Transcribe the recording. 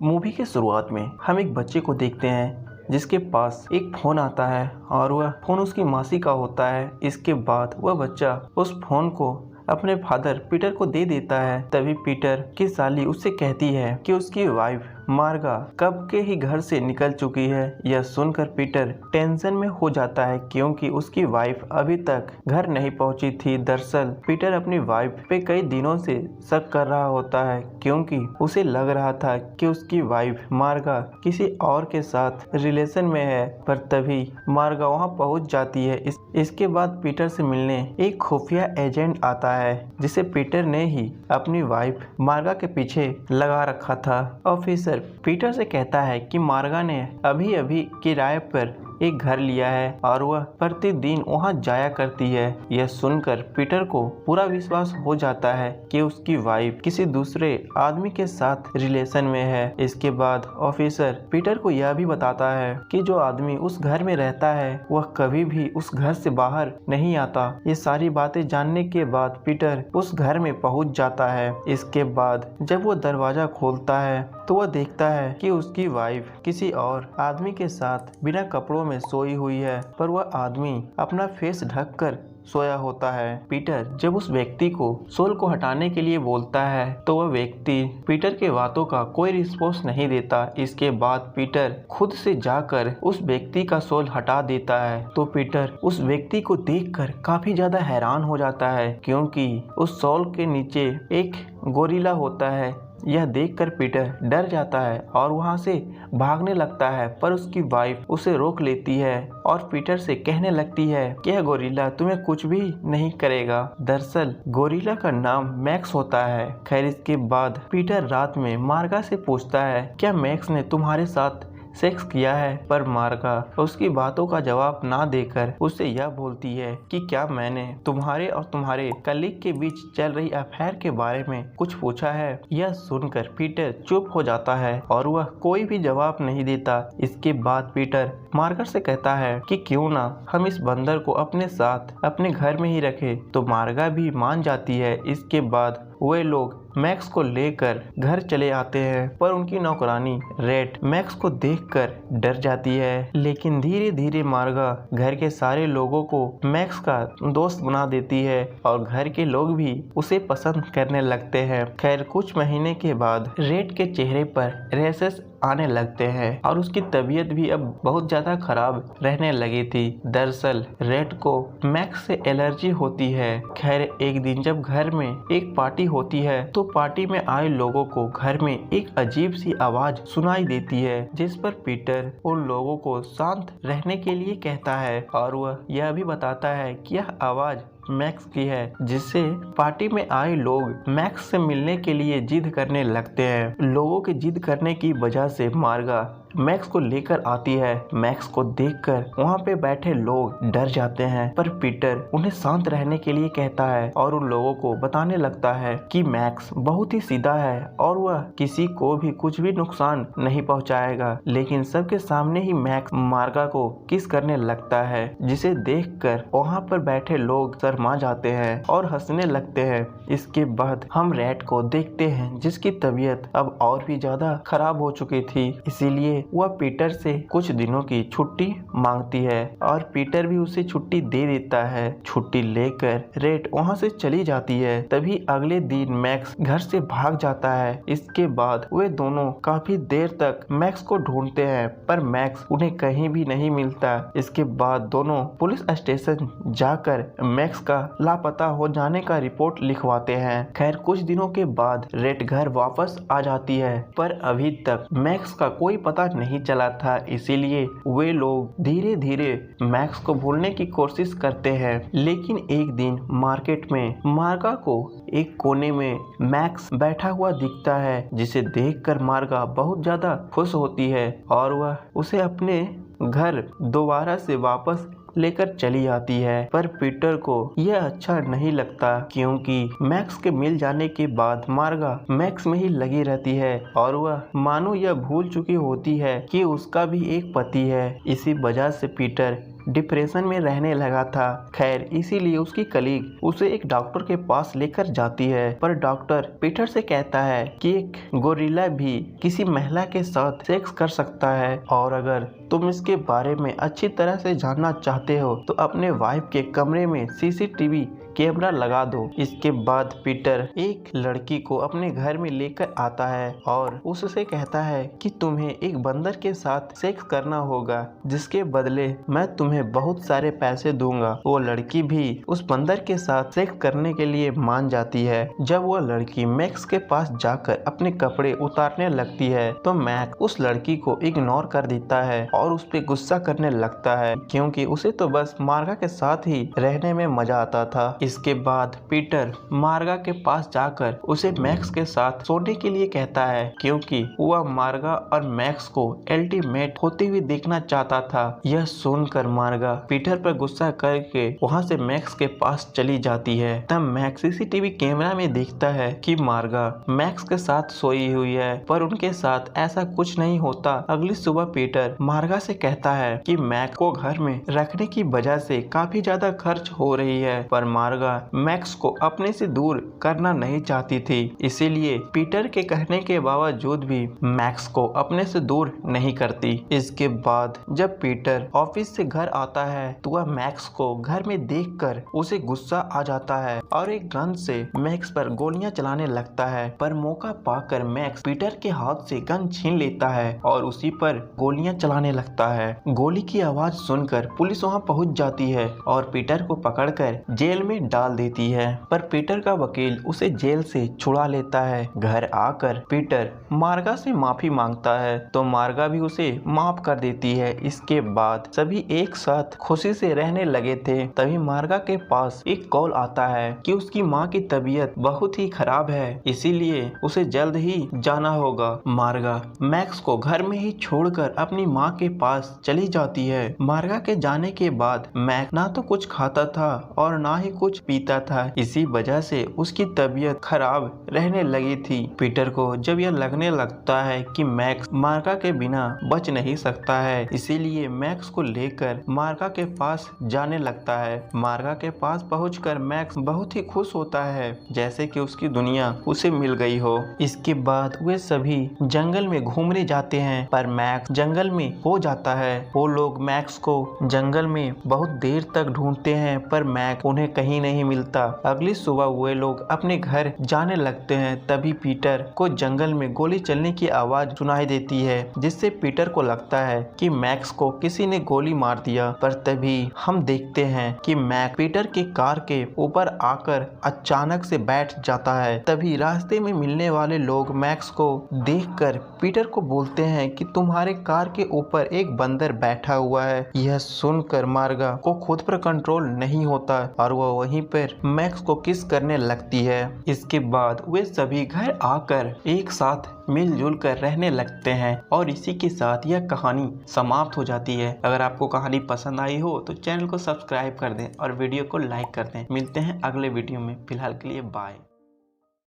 Movie के शुरुआत में हम एक बच्चे को देखते हैं जिसके पास एक फ़ोन आता है और वह फ़ोन उसकी मासी का होता है। इसके बाद वह बच्चा उस फ़ोन को अपने फादर पीटर को दे देता है। तभी पीटर की साली उससे कहती है कि उसकी वाइफ मार्गा कब के ही घर से निकल चुकी है। यह सुनकर पीटर टेंशन में हो जाता है क्योंकि उसकी वाइफ अभी तक घर नहीं पहुंची थी। दरअसल पीटर अपनी वाइफ पे कई दिनों से शक कर रहा होता है क्योंकि उसे लग रहा था कि उसकी वाइफ मार्गा किसी और के साथ रिलेशन में है। पर तभी मार्गा वहां पहुंच जाती है। इसके बाद पीटर से मिलने एक खुफिया एजेंट आता है जिसे पीटर ने ही अपनी वाइफ मार्गा के पीछे लगा रखा था। ऑफिसर पीटर से कहता है कि मार्गा ने अभी अभी किराए पर एक घर लिया है और वह प्रतिदिन वहां जाया करती है। यह सुनकर पीटर को पूरा विश्वास हो जाता है कि उसकी वाइफ किसी दूसरे आदमी के साथ रिलेशन में है। इसके बाद ऑफिसर पीटर को यह भी बताता है कि जो आदमी उस घर में रहता है वह कभी भी उस घर से बाहर नहीं आता। ये सारी बातें जानने के बाद पीटर उस घर में पहुंच जाता है। इसके बाद जब वो दरवाजा खोलता है तो वह देखता है कि उसकी वाइफ किसी और आदमी के साथ बिना कपड़ों में सोई हुई है, पर वह आदमी अपना फेस ढककर सोया होता है। पीटर जब उस व्यक्ति को सोल को हटाने के लिए बोलता है तो वह व्यक्ति पीटर के बातों का कोई रिस्पॉन्स नहीं देता। इसके बाद पीटर खुद से जाकर उस व्यक्ति का सोल हटा देता है तो पीटर उस व्यक्ति को देखकर काफी ज्यादा हैरान हो जाता है क्योंकि उस सोल के नीचे एक गोरिल्ला होता है। यह देखकर पीटर डर जाता है और वहां से भागने लगता है, पर उसकी वाइफ उसे रोक लेती है और पीटर से कहने लगती है कि यह गोरिल्ला तुम्हें कुछ भी नहीं करेगा। दरअसल गोरिल्ला का नाम मैक्स होता है। खैर इसके बाद पीटर रात में मार्गा से पूछता है क्या मैक्स ने तुम्हारे साथ सेक्स किया है, पर मार्गा उसकी बातों का जवाब ना देकर उससे यह बोलती है कि क्या मैंने तुम्हारे और तुम्हारे कलीग के बीच चल रही अफेयर के बारे में कुछ पूछा है। यह सुनकर पीटर चुप हो जाता है और वह कोई भी जवाब नहीं देता। इसके बाद पीटर मार्गा से कहता है कि क्यों ना हम इस बंदर को अपने साथ अपने घर में ही रखें, तो मार्गा भी मान जाती है। इसके बाद वे लोग मैक्स को लेकर घर चले आते हैं, पर उनकी नौकरानी रेड मैक्स को देखकर डर जाती है। लेकिन धीरे धीरे मार्गा घर के सारे लोगों को मैक्स का दोस्त बना देती है और घर के लोग भी उसे पसंद करने लगते हैं। खैर कुछ महीने के बाद रेड के चेहरे पर रैशेस आने लगते हैं और उसकी तबीयत भी अब बहुत ज्यादा खराब रहने लगी थी। दरअसल रेड को मैक्स से एलर्जी होती है। खैर एक दिन जब घर में एक पार्टी होती है तो पार्टी में आए लोगों को घर में एक अजीब सी आवाज सुनाई देती है, जिस पर पीटर उन लोगों को शांत रहने के लिए कहता है और वह यह भी बताता है कि यह आवाज मैक्स की है, जिससे पार्टी में आए लोग मैक्स से मिलने के लिए जिद करने लगते हैं। लोगों के जिद करने की वजह से मार्गा मैक्स को लेकर आती है। मैक्स को देखकर वहाँ पे बैठे लोग डर जाते हैं, पर पीटर उन्हें शांत रहने के लिए कहता है और उन लोगों को बताने लगता है कि मैक्स बहुत ही सीधा है और वह किसी को भी कुछ भी नुकसान नहीं पहुँचाएगा। लेकिन सबके सामने ही मैक्स मार्गा को किस करने लगता है, जिसे देखकर वहाँ पर बैठे लोग शर्मा जाते हैं और हंसने लगते हैं। इसके बाद हम रेड को देखते हैं जिसकी तबीयत अब और भी ज्यादा खराब हो चुकी थी, इसीलिए वह पीटर से कुछ दिनों की छुट्टी मांगती है और पीटर भी उसे छुट्टी दे देता है। छुट्टी लेकर रेड वहां से चली जाती है। तभी अगले दिन मैक्स घर से भाग जाता है। इसके बाद वे दोनों काफी देर तक मैक्स को ढूंढते हैं, पर मैक्स उन्हें कहीं भी नहीं मिलता। इसके बाद दोनों पुलिस स्टेशन जाकर मैक्स का लापता हो जाने का रिपोर्ट लिखवाते हैं। खैर कुछ दिनों के बाद रेड घर वापस आ जाती है, पर अभी तक मैक्स का कोई पता नहीं चला था, इसीलिए वे लोग धीरे धीरे मैक्स को भूलने की कोशिश करते हैं। लेकिन एक दिन मार्केट में मार्गा को एक कोने में मैक्स बैठा हुआ दिखता है, जिसे देखकर मार्गा बहुत ज्यादा खुश होती है और वह उसे अपने घर दोबारा से वापस लेकर चली आती है। पर पीटर को यह अच्छा नहीं लगता क्योंकि मैक्स के मिल जाने के बाद मार्गा मैक्स में ही लगी रहती है और वह मानो यह भूल चुकी होती है कि उसका भी एक पति है। इसी वजह से पीटर डिप्रेशन में रहने लगा था। खैर इसीलिए उसकी कलीग उसे एक डॉक्टर के पास लेकर जाती है, पर डॉक्टर पीटर से कहता है कि एक गोरिल्ला भी किसी महिला के साथ सेक्स कर सकता है और अगर तुम इसके बारे में अच्छी तरह से जानना चाहते हो तो अपने वाइफ के कमरे में सीसीटीवी कैमरा लगा दो। इसके बाद पीटर एक लड़की को अपने घर में लेकर आता है और उससे कहता है कि तुम्हें एक बंदर के साथ सेक्स करना होगा, जिसके बदले मैं तुम्हें बहुत सारे पैसे दूंगा। वो लड़की भी उस बंदर के साथ सेक्स करने के लिए मान जाती है। जब वो लड़की मैक्स के पास जाकर अपने कपड़े उतारने लगती है तो मैक्स उस लड़की को इग्नोर कर देता है और उस पर गुस्सा करने लगता है, क्योंकि उसे तो बस मार्गा के साथ ही रहने में मजा आता था। इसके बाद पीटर मार्गा के पास जाकर उसे मैक्स के साथ सोने के लिए कहता है, क्योंकि वह मार्गा और मैक्स को अल्टीमेट होते हुए देखना चाहता था। यह सुनकर मार्गा पीटर पर गुस्सा करके वहां से मैक्स के पास चली जाती है। तब मैक्स सीसीटीवी कैमरा में देखता है कि मार्गा मैक्स के साथ सोई हुई है, पर उनके साथ ऐसा कुछ नहीं होता। अगली सुबह पीटर मार्गा से कहता है कि मैक्स को घर में रखने की वजह से काफी ज्यादा खर्च हो रही है, पर मार्गा मैक्स को अपने से दूर करना नहीं चाहती थी। इसीलिए पीटर के कहने के बावजूद भी मैक्स को अपने से दूर नहीं करती। इसके बाद जब पीटर ऑफिस से घर आता है तो वह मैक्स को घर में देखकर उसे गुस्सा आ जाता है और एक गन से मैक्स पर गोलियां चलाने लगता है, पर मौका पाकर मैक्स पीटर के हाथ से गन छीन लेता है और उसी पर गोलियां चलाने लगता है। गोली की आवाज सुनकर पुलिस वहां पहुंच जाती है और पीटर को पकड़कर जेल में डाल देती है, पर पीटर का वकील उसे जेल से छुड़ा लेता है। घर आकर पीटर मार्गा से माफी मांगता है तो मार्गा भी उसे माफ कर देती है। इसके बाद सभी एक साथ खुशी से रहने लगे थे। तभी मार्गा के पास एक कॉल आता है कि उसकी माँ की तबीयत बहुत ही खराब है, इसीलिए उसे जल्द ही जाना होगा। मार्गा मैक्स को घर में ही छोड़कर अपनी माँ के पास चली जाती है। मार्गा के जाने के बाद मैक्स ना तो कुछ खाता था और ना ही कुछ पीता था, इसी वजह से उसकी तबीयत खराब रहने लगी थी। पीटर को जब यह लगने लगता है कि मैक्स मार्गा के बिना बच नहीं सकता है, इसीलिए मैक्स को लेकर मार्गा के पास जाने लगता है। मार्गा के पास पहुंचकर मैक्स बहुत ही खुश होता है, जैसे कि उसकी दुनिया उसे मिल गई हो। इसके बाद वे सभी जंगल में घूमने जाते हैं, पर मैक्स जंगल में हो जाता है। वो लोग मैक्स को जंगल में बहुत देर तक ढूंढते हैं, पर मैक्स उन्हें कहीं नहीं मिलता। अगली सुबह वे लोग अपने घर जाने लगते हैं। तभी पीटर को जंगल में गोली चलने की आवाज सुनाई देती है, जिससे पीटर को लगता है कि मैक्स को किसी ने गोली मार दिया। पर तभी हम देखते हैं कि मैक्स पीटर की कार के ऊपर आकर अचानक से बैठ जाता है। तभी रास्ते में मिलने वाले लोग मैक्स को देखकर पीटर को बोलते हैं कि तुम्हारे कार के ऊपर एक बंदर बैठा हुआ है। यह सुनकर मार्गा को खुद पर कंट्रोल नहीं होता और वह वहीं पर मैक्स को किस करने लगती है। इसके बाद वे सभी घर आकर एक साथ मिलजुल कर रहने लगते हैं और इसी के साथ यह कहानी समाप्त हो जाती है। अगर आपको कहानी पसंद आई हो तो चैनल को सब्सक्राइब कर दें और वीडियो को लाइक कर दें। मिलते हैं अगले वीडियो में, फिलहाल के लिए बाय।